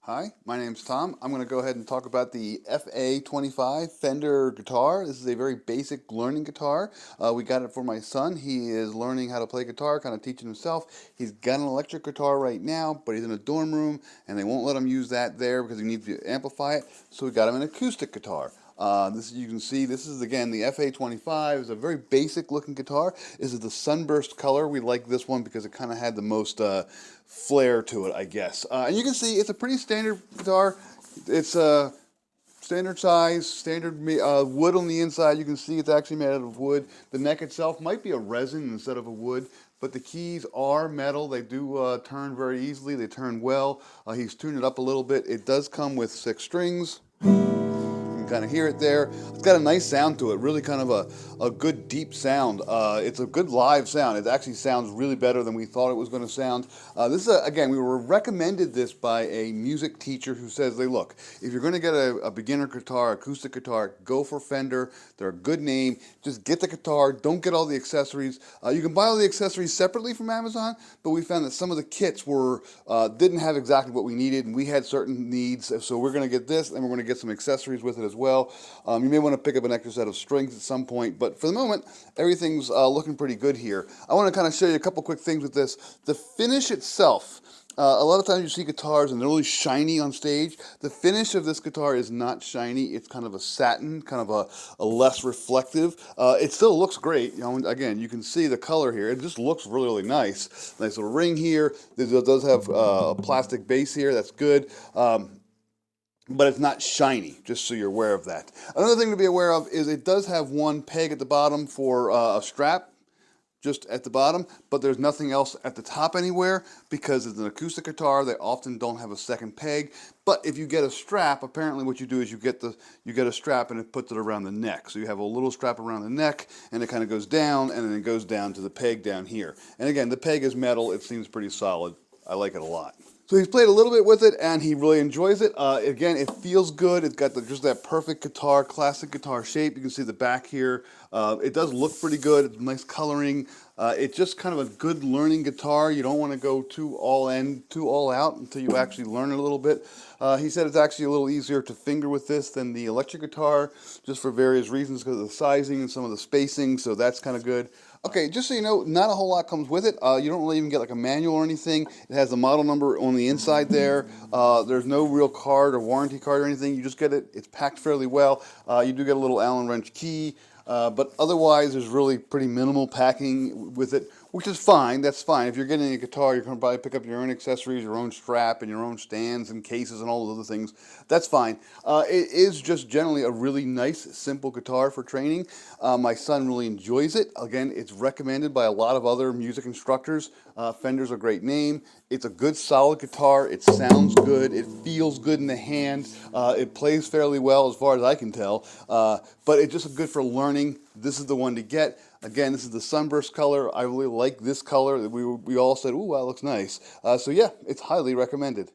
Hi, my name's Tom. I'm going to go ahead and talk about the FA-25 Fender guitar. This is a very basic learning guitar. We got it for my son. He is learning how to play guitar, kind of teaching himself. He's got an electric guitar right now, but he's in a dorm room, and they won't let him use that there because he needs to amplify it. So we got him an acoustic guitar. You can see, this is again the FA-25. It's a very basic looking guitar. This is the Sunburst color. We like this one because it kind of had the most flair to it, I guess. And you can see it's a pretty standard guitar. It's standard size, standard wood on the inside. You can see it's actually made out of wood. The neck itself might be a resin instead of a wood, but the keys are metal. They do turn very easily. They turn well. He's tuned it up a little bit. It does come with 6 strings. You can kind of hear it there. It's got a nice sound to it, really kind of a good deep sound. It's a good live sound. It actually sounds really better than we thought it was going to sound. This is, again, we were recommended this by a music teacher who says, hey, look, if you're going to get a beginner guitar, acoustic guitar, go for Fender. They're a good name. Just get the guitar. Don't get all the accessories. You can buy all the accessories separately from Amazon, but we found that some of the kits didn't have exactly what we needed, and we had certain needs. So we're going to get this, and we're going to get some accessories with it as well. You may want to pick up an extra set of strings at some point, but for the moment, everything's looking pretty good here. I want to kind of show you a couple quick things with this. The finish itself, a lot of times you see guitars and they're really shiny on stage. The finish of this guitar is not shiny. It's kind of a satin, kind of a less reflective. It still looks great. You know, again, you can see the color here. It just looks really, really nice. Nice little ring here. It does have a plastic base here. That's good. But it's not shiny, just so you're aware of that. Another thing to be aware of is it does have one peg at the bottom for a strap, just at the bottom, but there's nothing else at the top anywhere because it's an acoustic guitar. They often don't have a second peg. But if you get a strap, apparently what you do is you get a strap and it puts it around the neck. So you have a little strap around the neck and it kind of goes down and then it goes down to the peg down here. And again, the peg is metal. It seems pretty solid. I like it a lot. So he's played a little bit with it, and he really enjoys it. Again, it feels good. It's got just that perfect guitar, classic guitar shape. You can see the back here. It does look pretty good. It's nice coloring. It's just kind of a good learning guitar. You don't want to go too all in, too all out until you actually learn it a little bit. He said it's actually a little easier to finger with this than the electric guitar, just for various reasons because of the sizing and some of the spacing, so that's kind of good. Okay, just so you know, not a whole lot comes with it. You don't really even get like a manual or anything. It has the model number on the inside there. There's no real card or warranty card or anything. You just get it. It's packed fairly well. You do get a little Allen wrench key. But otherwise, there's really pretty minimal packing with it, which is fine. That's fine. If you're getting a guitar, you're going to probably pick up your own accessories, your own strap, and your own stands and cases and all those other things. That's fine. It is just generally a really nice, simple guitar for training. My son really enjoys it. Again, it's recommended by a lot of other music instructors. Fender's a great name. It's a good, solid guitar. It sounds good. It feels good in the hand. It plays fairly well as far as I can tell. But it's just good for learning. This is the one to get. Again, this is the Sunburst color. I really like this color. We all said, ooh, that looks nice. So yeah, it's highly recommended.